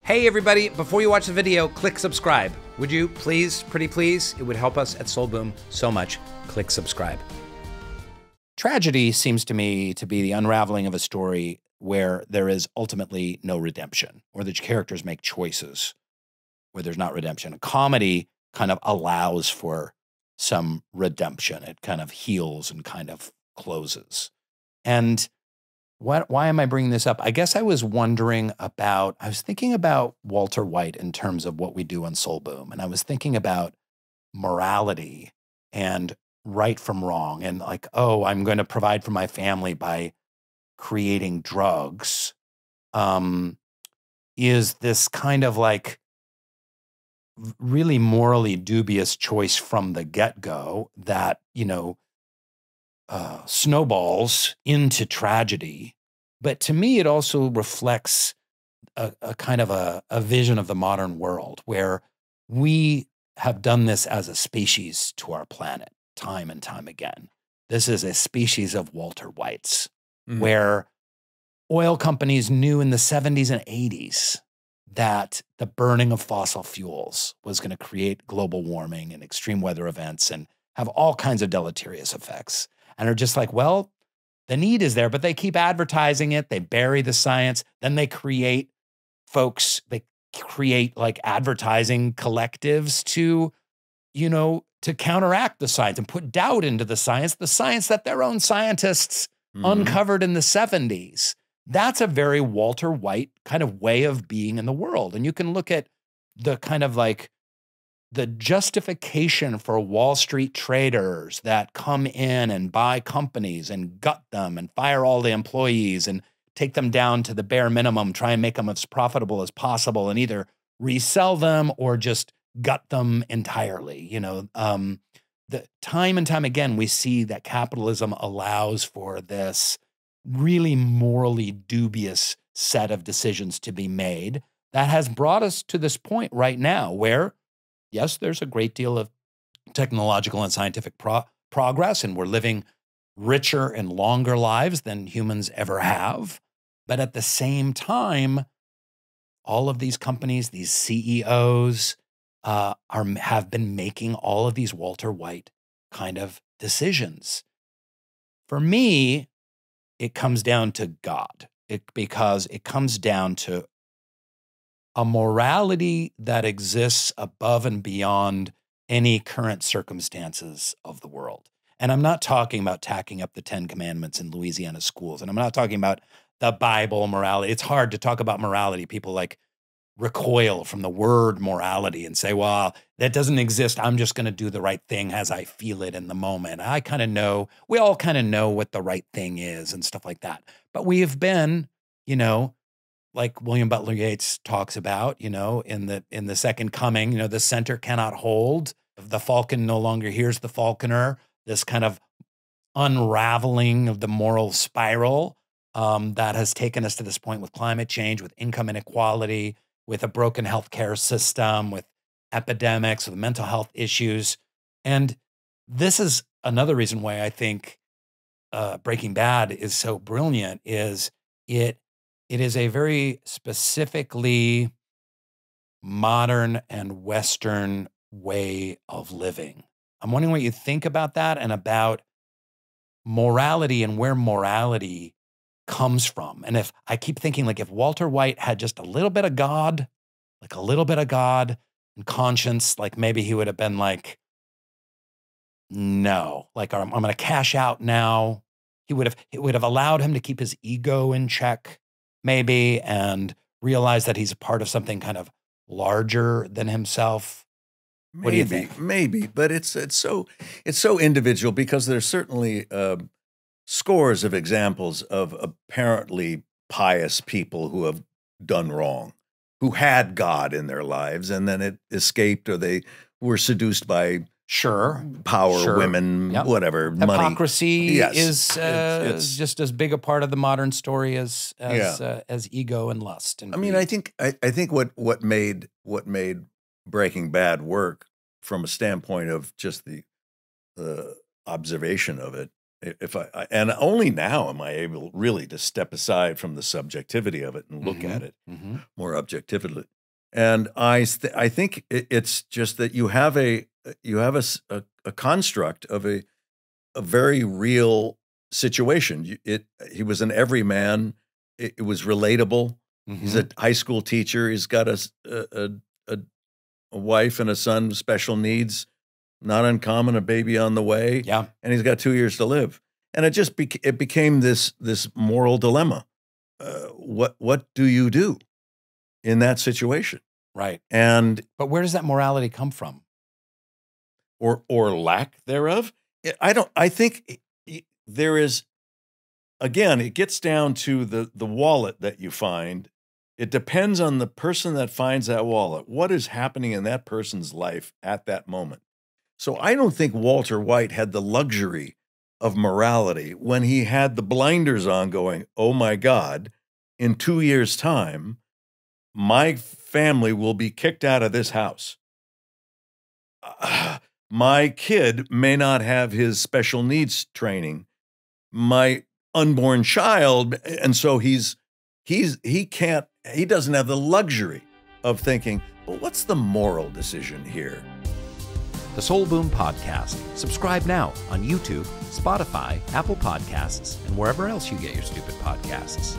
Hey everybody, before you watch the video, click subscribe. Would you please, pretty please? It would help us at Soul Boom so much. Click subscribe. Tragedy seems to me to be the unraveling of a story where there is ultimately no redemption, or the characters make choices where there's not redemption. A comedy kind of allows for some redemption. It kind of heals and kind of closes. And why am I bringing this up? I guess I was thinking about Walter White in terms of what we do on Soul Boom. And I was thinking about morality and right from wrong. And like, oh, I'm going to provide for my family by creating drugs. Is this kind of like really morally dubious choice from the get-go that, snowballs into tragedy. But to me, it also reflects a kind of a vision of the modern world where we have done this as a species to our planet time and time again. This is a species of Walter Whites, where oil companies knew in the 70s and 80s that the burning of fossil fuels was going to create global warming and extreme weather events and have all kinds of deleterious effects. And are just like, well, the need is there, but they keep advertising it. They bury the science. Then they create like advertising collectives to counteract the science and put doubt into the science that their own scientists uncovered in the 70s. That's a very Walter White kind of way of being in the world. And you can look at the kind of like the justification for Wall Street traders that come in and buy companies and gut them and fire all the employees and take them down to the bare minimum, try and make them as profitable as possible and either resell them or just gut them entirely. The time and time again, we see that capitalism allows for this really morally dubious set of decisions to be made that has brought us to this point right now where, yes, there's a great deal of technological and scientific progress, and we're living richer and longer lives than humans ever have. But at the same time, all of these companies, these CEOs, have been making all of these Walter White kind of decisions. For me, it comes down to God, because it comes down to a morality that exists above and beyond any current circumstances of the world. And I'm not talking about tacking up the 10 commandments in Louisiana schools. And I'm not talking about the Bible morality. It's hard to talk about morality. People like recoil from the word morality and say, well, that doesn't exist. I'm just going to do the right thing as I feel it in the moment. We all kind of know what the right thing is and stuff like that. But we have been, like William Butler Yeats talks about, in the Second Coming, the center cannot hold. The falcon no longer hears the falconer. This kind of unraveling of the moral spiral that has taken us to this point with climate change, with income inequality, with a broken healthcare system, with epidemics, with mental health issues. And this is another reason why I think Breaking Bad is so brilliant, is it is a very specifically modern and Western way of living. I'm wondering what you think about that and about morality and where morality comes from. And if I keep thinking, like, if Walter White had just a little bit of God, and conscience, like maybe he would have been like, no, like I'm going to cash out now. It would have allowed him to keep his ego in check, maybe, and realize that he's a part of something kind of larger than himself. What do you think? Maybe, but it's so individual, because there's certainly scores of examples of apparently pious people who have done wrong, who had God in their lives, and then it escaped, or they were seduced by power, women, whatever, money. Hypocrisy is just as big a part of the modern story as ego and lust. And I think what made Breaking Bad work from a standpoint of just the observation of it. And only now am I able really to step aside from the subjectivity of it and look at it more objectively. And I think it's just that you have a construct of a very real situation. He was an everyman. It was relatable. Mm-hmm. He's a high school teacher. He's got a wife and a son with special needs, not uncommon, a baby on the way. Yeah. And he's got 2 years to live. And it just it became this moral dilemma. What do you do in that situation? Right. But where does that morality come from? Or lack thereof? I think there is, again, it gets down to the wallet that you find. It depends on the person that finds that wallet. What is happening in that person's life at that moment? So I don't think Walter White had the luxury of morality when he had the blinders on going, oh my God, in 2 years' time, my family will be kicked out of this house. My kid may not have his special needs training. My unborn child, and so he doesn't have the luxury of thinking, well, what's the moral decision here? The Soul Boom Podcast. Subscribe now on YouTube, Spotify, Apple Podcasts, and wherever else you get your stupid podcasts.